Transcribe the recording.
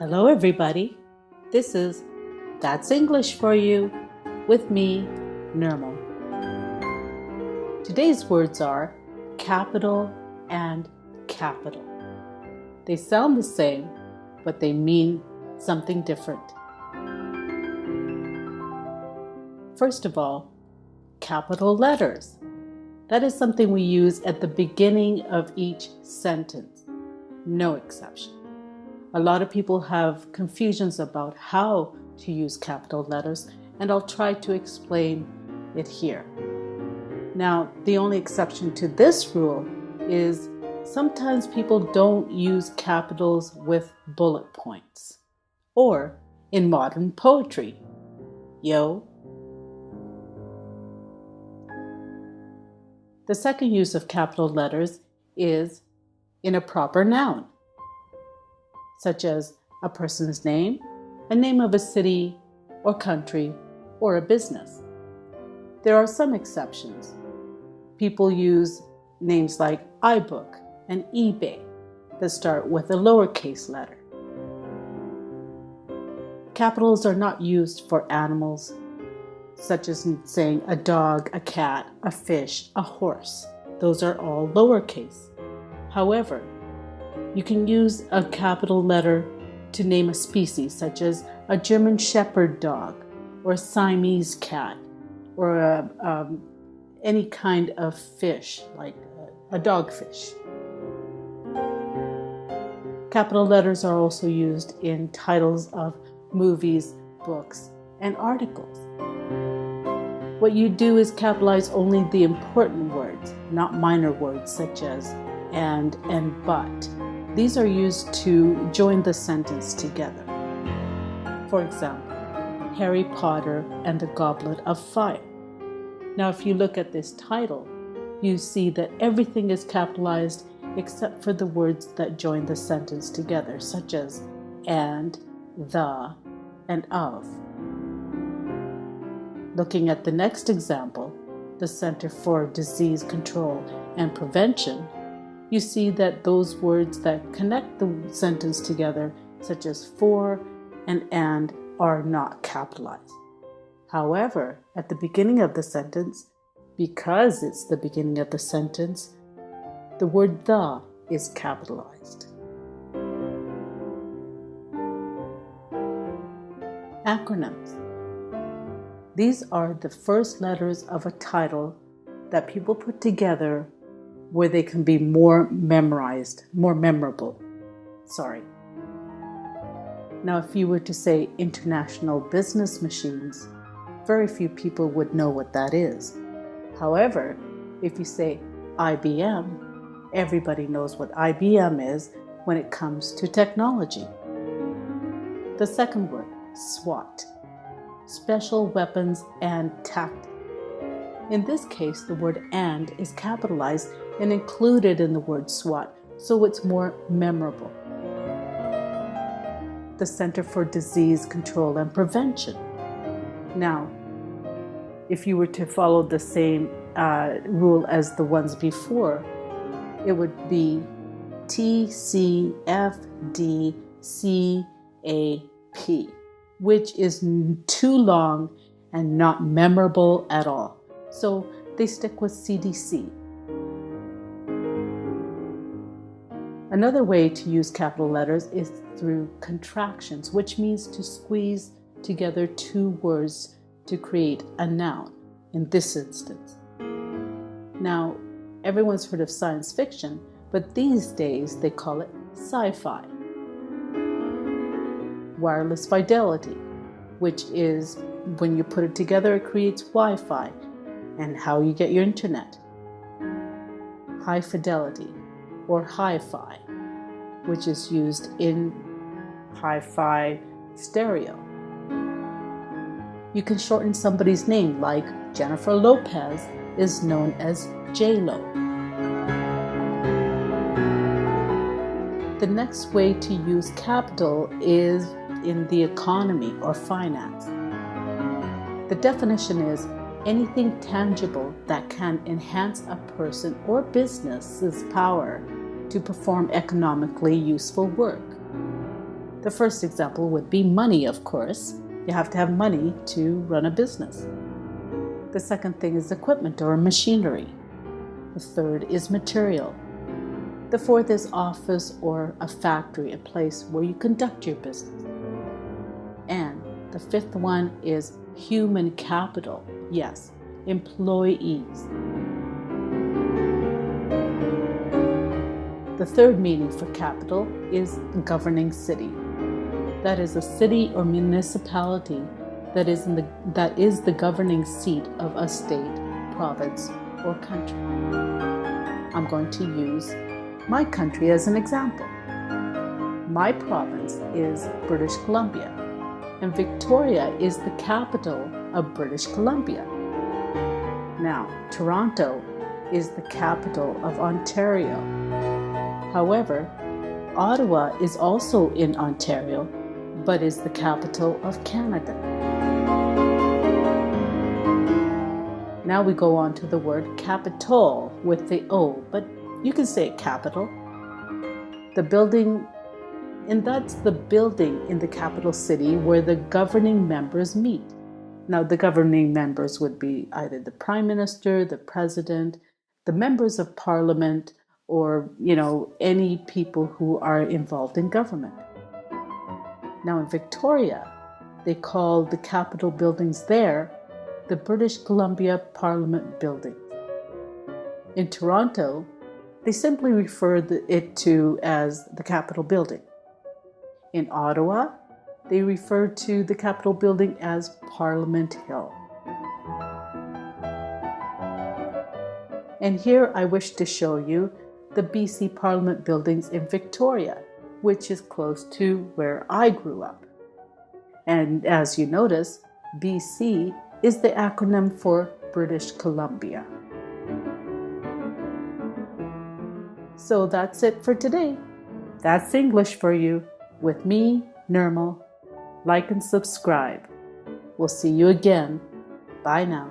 Hello, everybody. This is That's English for You with me, Nirmal. Today's words are capital and capital. They sound the same, but they mean something different. First of all, capital letters. That is something we use at the beginning of each sentence. No exception. A lot of people have confusions about how to use capital letters, and I'll try to explain it here. Now, the only exception to this rule is sometimes people don't use capitals with bullet points, or in modern poetry. Yo. The second use of capital letters is in a proper noun, such as a person's name, a name of a city or country, or a business. There are some exceptions. People use names like iBook and eBay that start with a lowercase letter. Capitals are not used for animals, such as saying a dog, a cat, a fish, a horse. Those are all lowercase. However, you can use a capital letter to name a species, such as a German Shepherd dog, or a Siamese cat, or any kind of fish, like a dogfish. Capital letters are also used in titles of movies, books, and articles. What you do is capitalize only the important words, not minor words such as and but. These are used to join the sentence together. For example, Harry Potter and the Goblet of Fire. Now, if you look at this title, you see that everything is capitalized except for the words that join the sentence together, such as and, the, and of. Looking at the next example, the Center for Disease Control and Prevention, you see that those words that connect the sentence together, such as for and are not capitalized. However, at the beginning of the sentence, because it's the beginning of the sentence, the word the is capitalized. Acronyms. These are the first letters of a title that people put together where they can be more memorable. Now, if you were to say International Business Machines, very few people would know what that is. However, if you say IBM, everybody knows what IBM is when it comes to technology. The second word, SWAT, Special Weapons and Tactics. In this case, the word and is capitalized and included in the word SWAT, so it's more memorable. The Center for Disease Control and Prevention. Now, if you were to follow the same rule as the ones before, it would be TCFDCAP, which is too long and not memorable at all. So they stick with CDC. Another way to use capital letters is through contractions, which means to squeeze together two words to create a noun, in this instance. Now, everyone's heard of science fiction, but these days they call it sci-fi. Wireless fidelity, which is when you put it together, it creates Wi-Fi and how you get your internet. High fidelity, or hi-fi, which is used in hi-fi stereo. You can shorten somebody's name, like Jennifer Lopez is known as J-Lo. The next way to use capital is in the economy or finance. The definition is anything tangible that can enhance a person or business's power to perform economically useful work. The first example would be money, of course. You have to have money to run a business. The second thing is equipment or machinery. The third is material. The fourth is office or a factory, a place where you conduct your business. And the fifth one is human capital. Yes, employees. The third meaning for capital is governing city. That is a city or municipality that is the governing seat of a state, province, or country. I'm going to use my country as an example. My province is British Columbia, and Victoria is the capital of British Columbia. Now, Toronto is the capital of Ontario. However, Ottawa is also in Ontario, but is the capital of Canada. Now we go on to the word capital with the O, but you can say capital. The building, and that's the building in the capital city where the governing members meet. Now the governing members would be either the Prime Minister, the President, the members of Parliament, or, any people who are involved in government. Now in Victoria, they call the Capitol buildings there the British Columbia Parliament Buildings. In Toronto, they simply refer it to as the Capitol Building. In Ottawa, they refer to the Capitol Building as Parliament Hill. And here I wish to show you the BC Parliament buildings in Victoria, which is close to where I grew up. And as you notice, BC is the acronym for British Columbia. So that's it for today. That's English for you with me, Nirmal. Like and subscribe. We'll see you again. Bye now.